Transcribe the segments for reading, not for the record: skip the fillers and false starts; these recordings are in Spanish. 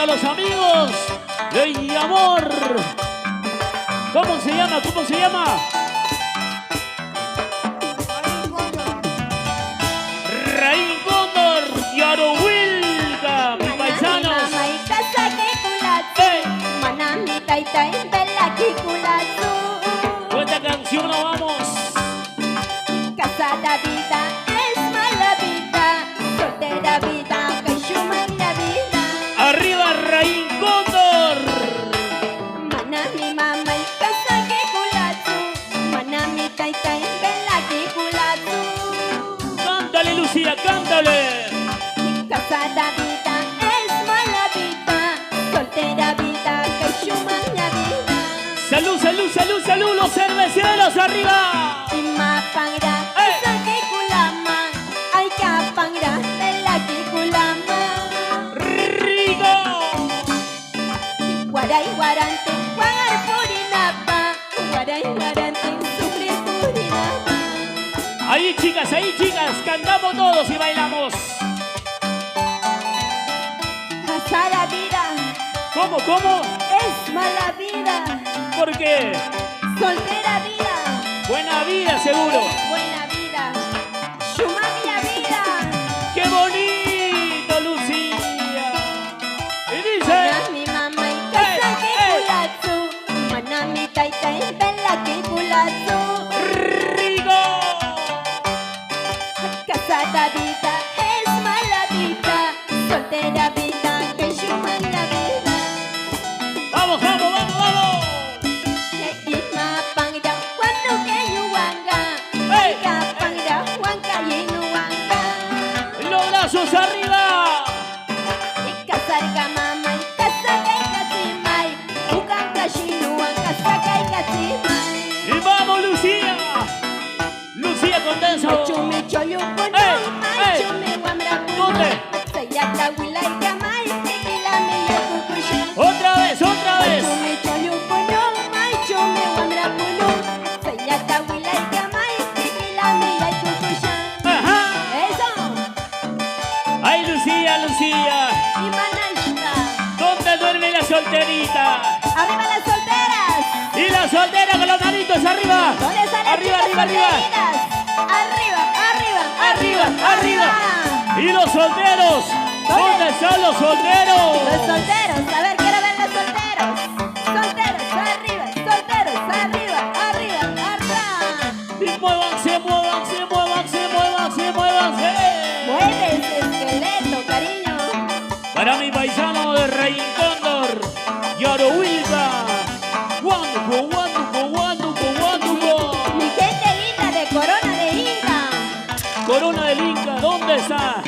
para los amigos de Amor. ¿Cómo se llama? ¿Cómo se llama? Raín Cóndor y Arohuilca, mis paisanos. Cuenta canción, nos vamos. Casada vida es mala vida, soltera vida que shuman la vida. Arriba Raín Cóndor. Manami mama y casa que culatu, manami taita y bella que culatu. Cántale, Lucía, cántale. Casada vida es mala vida, soltera vida que shuman la vida. Salud, salud, salud, salud, los cerveceros arriba. Y mapangra, esa que culama, ay que pangra, bella que culama. Rico. Guaray guarante, guagar purinapa, guaray guarante, sufrir purinapa. Ahí chicas, cantamos todos y bailamos. Casada vida ¿Cómo, cómo? es mala vida, ¿Por qué? soltera vida Buena vida, seguro. es buena vida, shumamia vida. ¡Qué bonito, Lucía! Y dice... Manami mama y casa que culatu, manami taita y bella que culatu. ¡Rico! Casada vida es mala vida, soltera vida que shuman la vida. ¡Vamos, vamos, vamos, vamos! Ima pangra cuando que yuanga, ¡Ey! ka pangra huanca y nuanga. ¡Los brazos arriba! Y casarga mama y casarga y catimay, ucanca shinuan casarga y catimay. ¡Y vamos, Lucía! ¡Lucía condensa! Machume choyo pono, machume guamra puno. ¿Dónde? Sayata huila y camay, tequila me ya cucushi. ¡Otra vez, otra vez! Machume choyo pono, machume guamra puno. Sayata huila y camay, tequila me ya cucushi. ¡Ajá! Eso. ¡Ay, Lucía, Lucía! Y manashta. ¿Dónde duerme la solterita? Arriba las solteras. ¡Y la soltera con los manitos arriba! ¿Dónde están las ¡Arriba, chicas arriba, arriba! solteritas? ¡Arriba, arriba! ¡Y los solteros! ¿Dónde están los solteros? Los solteros, a ver, quiero ver los solteros. Solteros, arriba, solteros, arriba, arriba, arriba. Y muévanse, muévanse, muévanse, muévanse, muévanse. Mueve ese esqueleto, cariño. Para mi paisano de Raín Cóndor y Arohuilca. Guanduco, guanduco, guanduco, guanduco. Mi gente linda de Corona de Inca. Corona del Inca, ¿dónde está?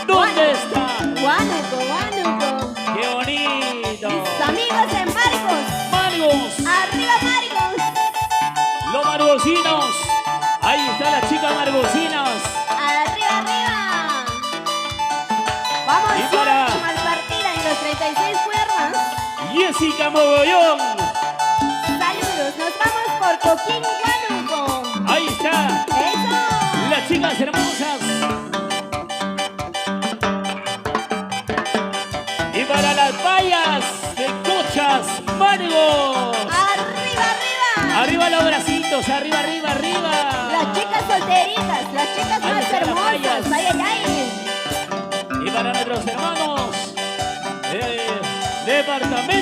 ¿Dónde está? Guánuco, guánuco. ¡Qué bonito! Mis amigos de Marcos. ¡Margos! Arriba, Marcos. ¡Los margosinos! Ahí está la chica margosinas. Arriba, arriba. Vamos Y para- Malpartida en los 36 cuernos. Jessica Mogollón. Saludos, nos vamos por Coquín, Guánuco. Ahí está. Eso. Las chicas hermosas. Y para las payas de Cochas, Margos. Arriba, arriba. Arriba los bracitos, arriba, arriba, arriba. Las chicas solteritas, las chicas Ahí más están las hermosas. payas. Ay, ay, ay. Y para nuestros hermanos, departamento